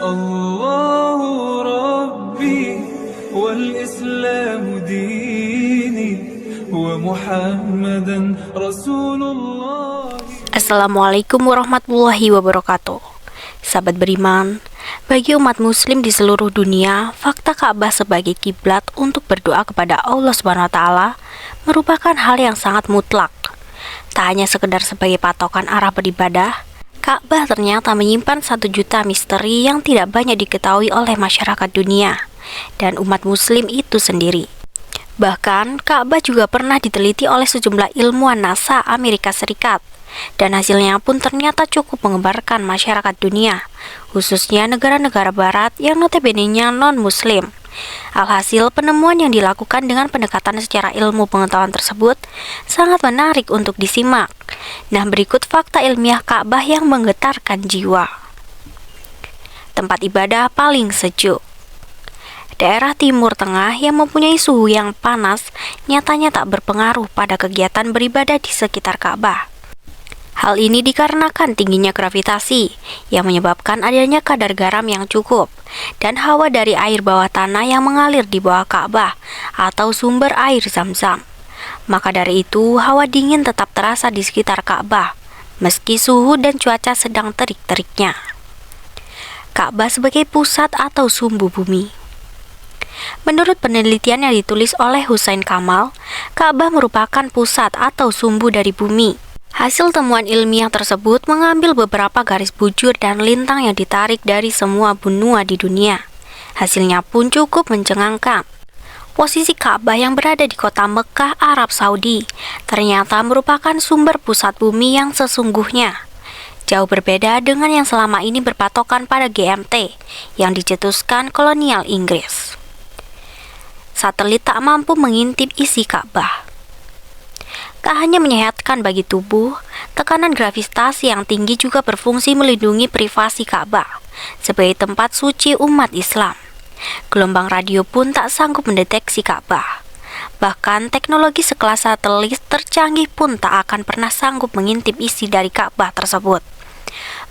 الله ربي والإسلام ديني ومحمدا رسول الله. Assalamualaikum warahmatullahi wabarakatuh. Sahabat beriman, bagi umat muslim di seluruh dunia, fakta Ka'bah sebagai kiblat untuk berdoa kepada Allah Subhanahu wa taala merupakan hal yang sangat mutlak. Tak hanya sekedar sebagai patokan arah beribadah, Ka'bah ternyata menyimpan 1 juta misteri yang tidak banyak diketahui oleh masyarakat dunia dan umat muslim itu sendiri. Bahkan, Ka'bah juga pernah diteliti oleh sejumlah ilmuwan NASA Amerika Serikat, dan hasilnya pun ternyata cukup mengembarkan masyarakat dunia, khususnya negara-negara barat yang notabene-nya non-muslim. Alhasil, penemuan yang dilakukan dengan pendekatan secara ilmu pengetahuan tersebut sangat menarik untuk disimak. Nah, berikut fakta ilmiah Ka'bah yang menggetarkan jiwa. Tempat ibadah paling sejuk. Daerah Timur Tengah yang mempunyai suhu yang panas nyatanya tak berpengaruh pada kegiatan beribadah di sekitar Ka'bah. Hal ini dikarenakan tingginya gravitasi yang menyebabkan adanya kadar garam yang cukup dan hawa dari air bawah tanah yang mengalir di bawah Ka'bah atau sumber air Zam-Zam. Maka dari itu, hawa dingin tetap terasa di sekitar Ka'bah meski suhu dan cuaca sedang terik-teriknya. Ka'bah sebagai pusat atau sumbu bumi. Menurut penelitian yang ditulis oleh Hussein Kamal, Ka'bah merupakan pusat atau sumbu dari bumi. Hasil temuan ilmiah tersebut mengambil beberapa garis bujur dan lintang yang ditarik dari semua benua di dunia. Hasilnya pun cukup mencengangkan. Posisi Ka'bah yang berada di kota Mekah, Arab Saudi, ternyata merupakan sumber pusat bumi yang sesungguhnya. Jauh berbeda dengan yang selama ini berpatokan pada GMT yang dicetuskan kolonial Inggris. Satelit tak mampu mengintip isi Ka'bah. Tak hanya menyehatkan bagi tubuh, tekanan gravitasi yang tinggi juga berfungsi melindungi privasi Ka'bah sebagai tempat suci umat Islam. Gelombang radio pun tak sanggup mendeteksi Ka'bah. Bahkan teknologi sekelas satelit tercanggih pun tak akan pernah sanggup mengintip isi dari Ka'bah tersebut.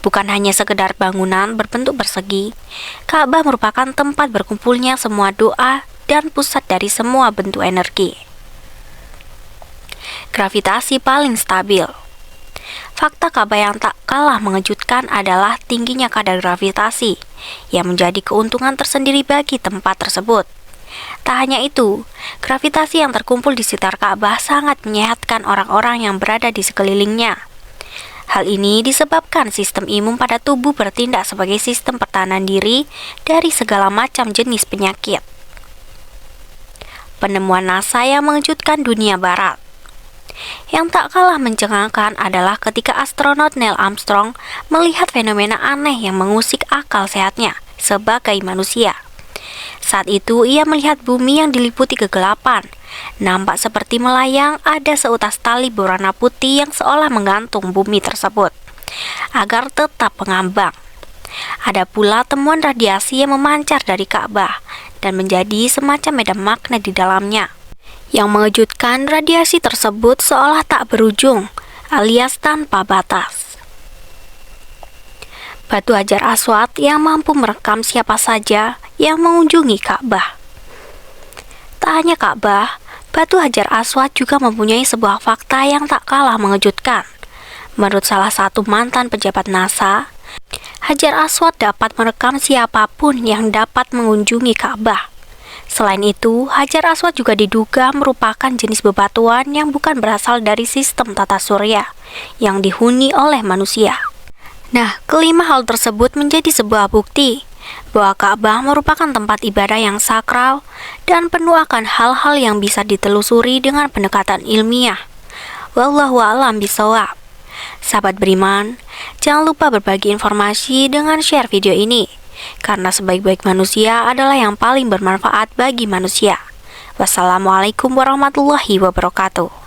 Bukan hanya sekedar bangunan berbentuk persegi, Ka'bah merupakan tempat berkumpulnya semua doa dan pusat dari semua bentuk energi. Gravitasi paling stabil. Fakta Ka'bah yang tak kalah mengejutkan adalah tingginya kadar gravitasi yang menjadi keuntungan tersendiri bagi tempat tersebut. Tak hanya itu, gravitasi yang terkumpul di sekitar Ka'bah sangat menyehatkan orang-orang yang berada di sekelilingnya. Hal ini disebabkan sistem imun pada tubuh bertindak sebagai sistem pertahanan diri dari segala macam jenis penyakit. Penemuan NASA yang mengejutkan dunia barat. Yang tak kalah mencengangkan adalah ketika astronot Neil Armstrong melihat fenomena aneh yang mengusik akal sehatnya sebagai manusia. Saat itu ia melihat bumi yang diliputi kegelapan, nampak seperti melayang, ada seutas tali berwarna putih yang seolah menggantung bumi tersebut agar tetap mengambang. Ada pula temuan radiasi yang memancar dari Ka'bah dan menjadi semacam medan magnet di dalamnya. Yang mengejutkan, radiasi tersebut seolah tak berujung, alias tanpa batas. Batu Hajar Aswad yang mampu merekam siapa saja yang mengunjungi Ka'bah. Tak hanya Ka'bah, Batu Hajar Aswad juga mempunyai sebuah fakta yang tak kalah mengejutkan. Menurut salah satu mantan pejabat NASA, Hajar Aswad dapat merekam siapapun yang dapat mengunjungi Ka'bah. Selain itu, Hajar Aswad juga diduga merupakan jenis bebatuan yang bukan berasal dari sistem tata surya yang dihuni oleh manusia. Nah, kelima hal tersebut menjadi sebuah bukti bahwa Ka'bah merupakan tempat ibadah yang sakral dan penuh akan hal-hal yang bisa ditelusuri dengan pendekatan ilmiah. Wallahu a'lam bishawab. Sahabat beriman, jangan lupa berbagi informasi dengan share video ini, karena sebaik-baik manusia adalah yang paling bermanfaat bagi manusia. Wassalamualaikum warahmatullahi wabarakatuh.